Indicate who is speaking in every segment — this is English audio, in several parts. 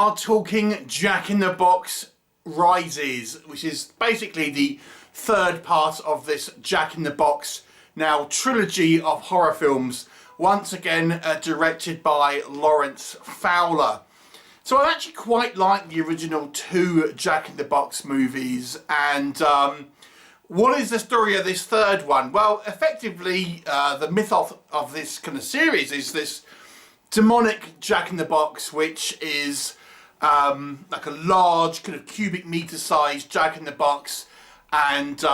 Speaker 1: are talking Jack in the Box Rises, which is basically the third part of this Jack in the Box now trilogy of horror films, once again directed by Lawrence Fowler. So I actually quite like the original two Jack in the Box movies, and what is the story of this third one? Well, effectively the mythos of this kind of series is this demonic Jack in the Box, which is like a large kind of cubic meter sized Jack in the Box, and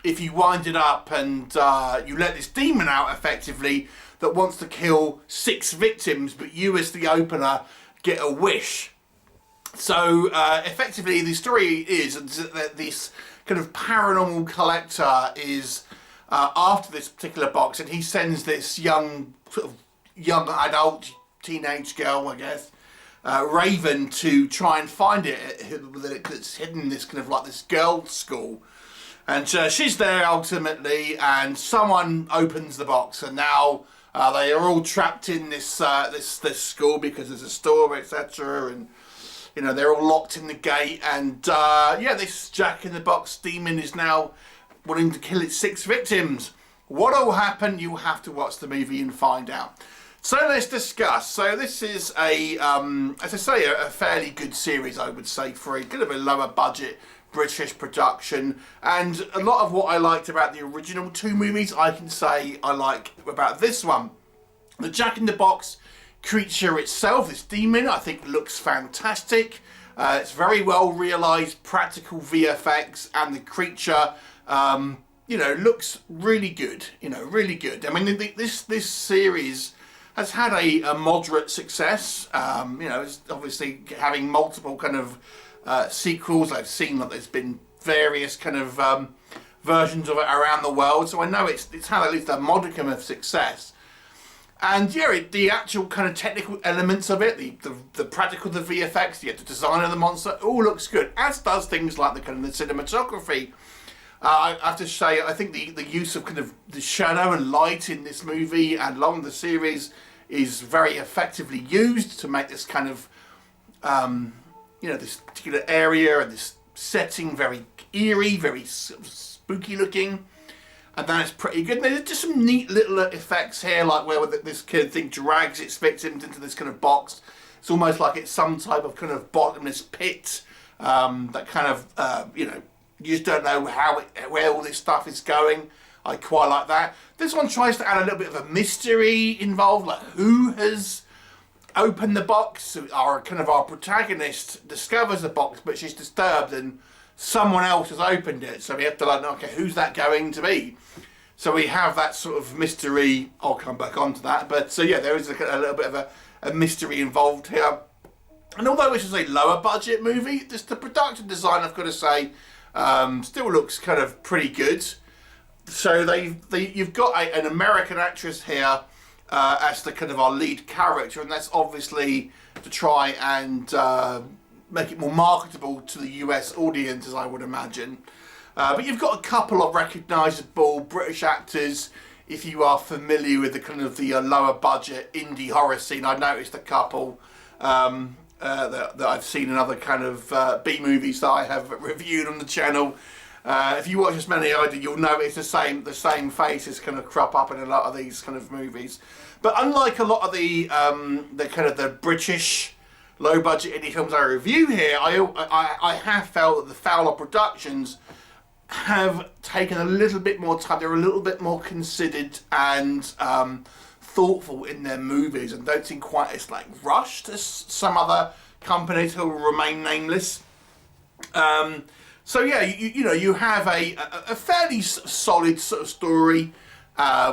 Speaker 1: if you wind it up and you let this demon out effectively that wants to kill 6 victims, but you as the opener get a wish. So effectively the story is that this kind of paranormal collector is after this particular box, and he sends this young adult teenage girl, I guess, Raven, to try and find it. It's hidden in this kind of like this girls' school, and she's there ultimately, and someone opens the box, and now they are all trapped in this this school because there's a store, etc., and you know they're all locked in the gate, and yeah, this Jack in the Box demon is now wanting to kill its 6 victims. What will happen? You have to watch the movie and find out. So let's discuss. So this is a, as I say, a fairly good series, I would say, for a kind of a lower budget British production. And a lot of what I liked about the original 2 movies, I can say I like about this one. The Jack in the Box creature itself, this demon, I think looks fantastic. It's very well realised, practical VFX, and the creature, you know, looks really good. You know, really good. I mean, this series has had a moderate success. You know, it's obviously having multiple kind of sequels. I've seen that there's been various kind of versions of it around the world, so I know it's had at least a modicum of success. And yeah, the actual kind of technical elements of it, the practical, the VFX, the design of the monster, all looks good, as does things like the kind of the cinematography. I have to say, I think the use of kind of the shadow and light in this movie and along the series is very effectively used to make this kind of, you know, this particular area and this setting very eerie, very sort of spooky looking. And that is pretty good. And there's just some neat little effects here, like where this kid thing drags its victims into this kind of box. It's almost like it's some type of kind of bottomless pit that kind of, you know, you just don't know where all this stuff is going. I quite like that. This one tries to add a little bit of a mystery involved, like who has opened the box. Our protagonist discovers the box, but she's disturbed and someone else has opened it. So we have to like, okay, who's that going to be? So we have that sort of mystery. I'll come back onto that. But so yeah, there is a little bit of a mystery involved here. And although this is a lower budget movie, the production design, I've got to say, still looks kind of pretty good. So you've got an American actress here as the kind of our lead character, and that's obviously to try and make it more marketable to the US audience, as I would imagine. But you've got a couple of recognisable British actors. If you are familiar with the kind of the lower budget indie horror scene, I noticed a couple that I've seen in other kind of B movies that I have reviewed on the channel. If you watch as many I do, you'll notice the same faces kind of crop up in a lot of these kind of movies. But unlike a lot of the kind of the British low budget indie films I review here, I have felt that the Fowler Productions have taken a little bit more time. They're a little bit more considered and thoughtful in their movies, and don't seem quite as like rushed as some other companies who will remain nameless. So yeah, you know, you have a fairly solid sort of story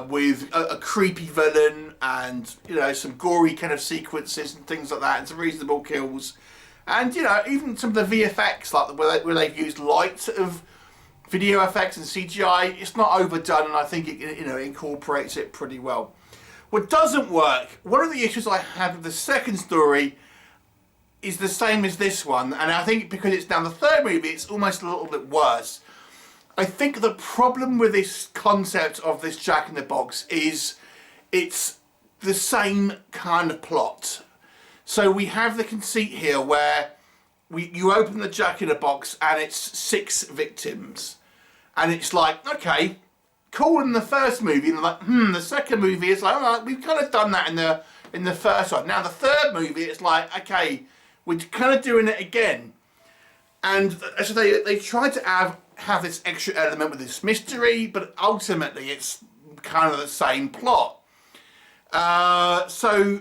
Speaker 1: with a creepy villain, and you know, some gory kind of sequences and things like that, and some reasonable kills, and you know, even some of the VFX, like where they've used light sort of video effects and CGI, it's not overdone, and I think it, you know, incorporates it pretty well. What doesn't work, one of the issues I had with the second story is the same as this one, and I think because it's now the third movie, it's almost a little bit worse. I think the problem with this concept of this Jack in the Box is it's the same kind of plot. So we have the conceit here where you open the Jack in the Box and it's 6 victims. And it's like, okay, cool in the first movie. And like, the second movie is like, all right, we've kind of done that in the first one. Now the third movie, it's like, okay, we're kind of doing it again. And so they tried to have this extra element with this mystery, but ultimately it's kind of the same plot. So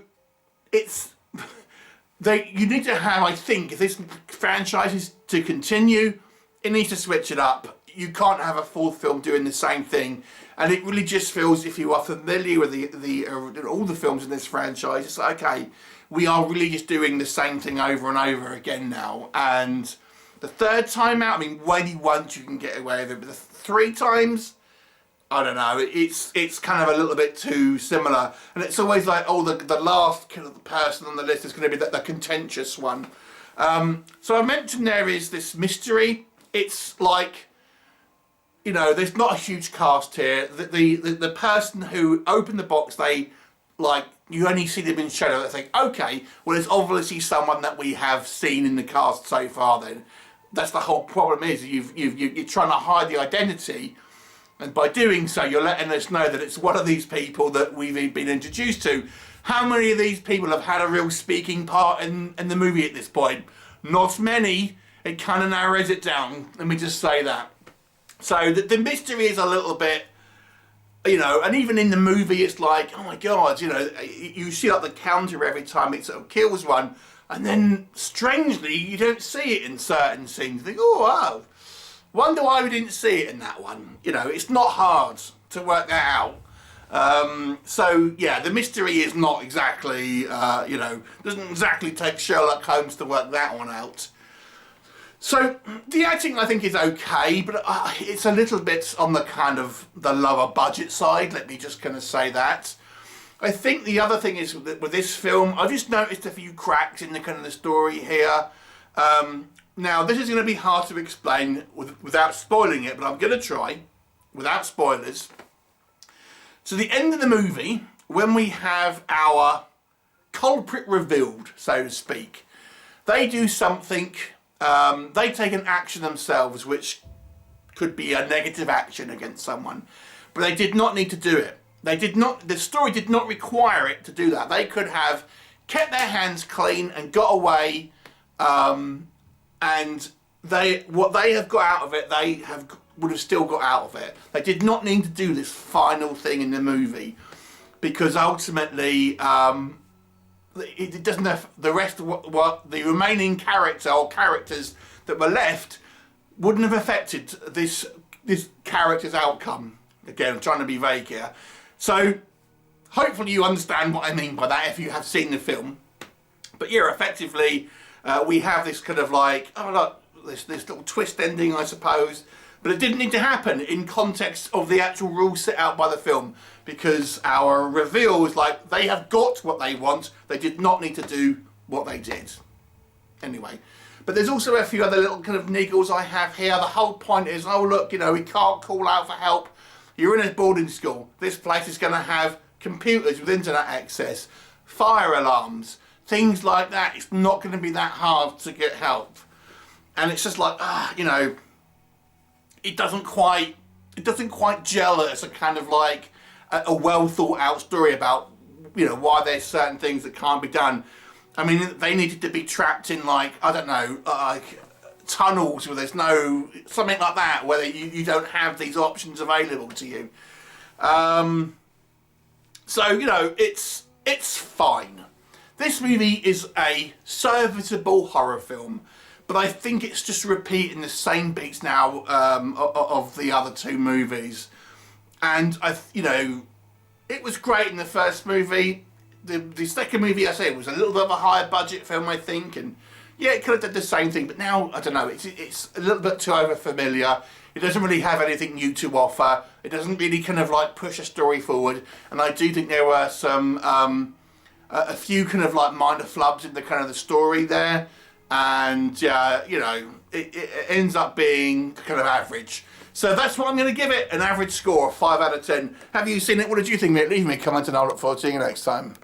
Speaker 1: it's you need to have, I think, if this franchise is to continue, it needs to switch it up. You can't have a fourth film doing the same thing, and it really just feels, if you are familiar with all the films in this franchise, it's like, okay, we are really just doing the same thing over and over again now. And the third time out, I mean, maybe once you can get away with it, but the 3 times, I don't know, it's kind of a little bit too similar. And it's always like, oh, the last kind of person on the list is going to be the contentious one. So I mentioned there is this mystery. It's like, you know, there's not a huge cast here. The person who opened the box, they, like, you only see them in shadow. They think, okay, well, it's obviously someone that we have seen in the cast so far then. That's the whole problem, is you're trying to hide the identity, and by doing so you're letting us know that it's one of these people that we've been introduced to. How many of these people have had a real speaking part in the movie at this point? Not many. It kind of narrows it down, let me just say that. So the mystery is a little bit, you know, and even in the movie it's like, oh my god, you know, you see like the counter every time it sort of kills one. And then, strangely, you don't see it in certain scenes. You think, oh, wow, wonder why we didn't see it in that one. You know, it's not hard to work that out. So, yeah, the mystery is not exactly, you know, doesn't exactly take Sherlock Holmes to work that one out. So, the acting, I think, is okay, but it's a little bit on the kind of the lower budget side. Let me just kind of say that. I think the other thing is with this film, I just noticed a few cracks in the kind of the story here. Now, this is going to be hard to explain without spoiling it, but I'm going to try, without spoilers. So the end of the movie, when we have our culprit revealed, so to speak, they do something, they take an action themselves, which could be a negative action against someone, but they did not need to do it. The story did not require it to do that. They could have kept their hands clean and got away, and what they have got out of it, would have still got out of it. They did not need to do this final thing in the movie, because ultimately it doesn't have the rest of what the remaining character or characters that were left wouldn't have affected this character's outcome. Again, I'm trying to be vague here. So, hopefully you understand what I mean by that if you have seen the film. But yeah, effectively, we have this kind of like, oh look, this little twist ending, I suppose. But it didn't need to happen in context of the actual rules set out by the film. Because our reveal is like, they have got what they want, they did not need to do what they did. Anyway. But there's also a few other little kind of niggles I have here. The whole point is, oh look, you know, we can't call out for help. You're in a boarding school. This place is going to have computers with internet access, fire alarms, things like that. It's not going to be that hard to get help. And it's just like, you know, it doesn't quite gel as a kind of like a well thought out story about, you know, why there's certain things that can't be done. I mean, they needed to be trapped in like, I don't know, like tunnels where there's no, something like that, where you don't have these options available to you. So, you know, it's fine. This movie is a serviceable horror film, but I think it's just repeating the same beats now of the other 2 movies. And, you know, it was great in the first movie. The second movie, I say, was a little bit of a higher budget film, I think, and yeah, it could have done the same thing, but now, I don't know, it's a little bit too over-familiar. It doesn't really have anything new to offer. It doesn't really kind of like push a story forward. And I do think there were some, a few kind of like minor flubs in the kind of the story there. And yeah, you know, it ends up being kind of average. So that's what I'm going to give it, an average score of 5 out of 10. Have you seen it? What did you think of it? Leave me a comment and I'll look forward to seeing you next time.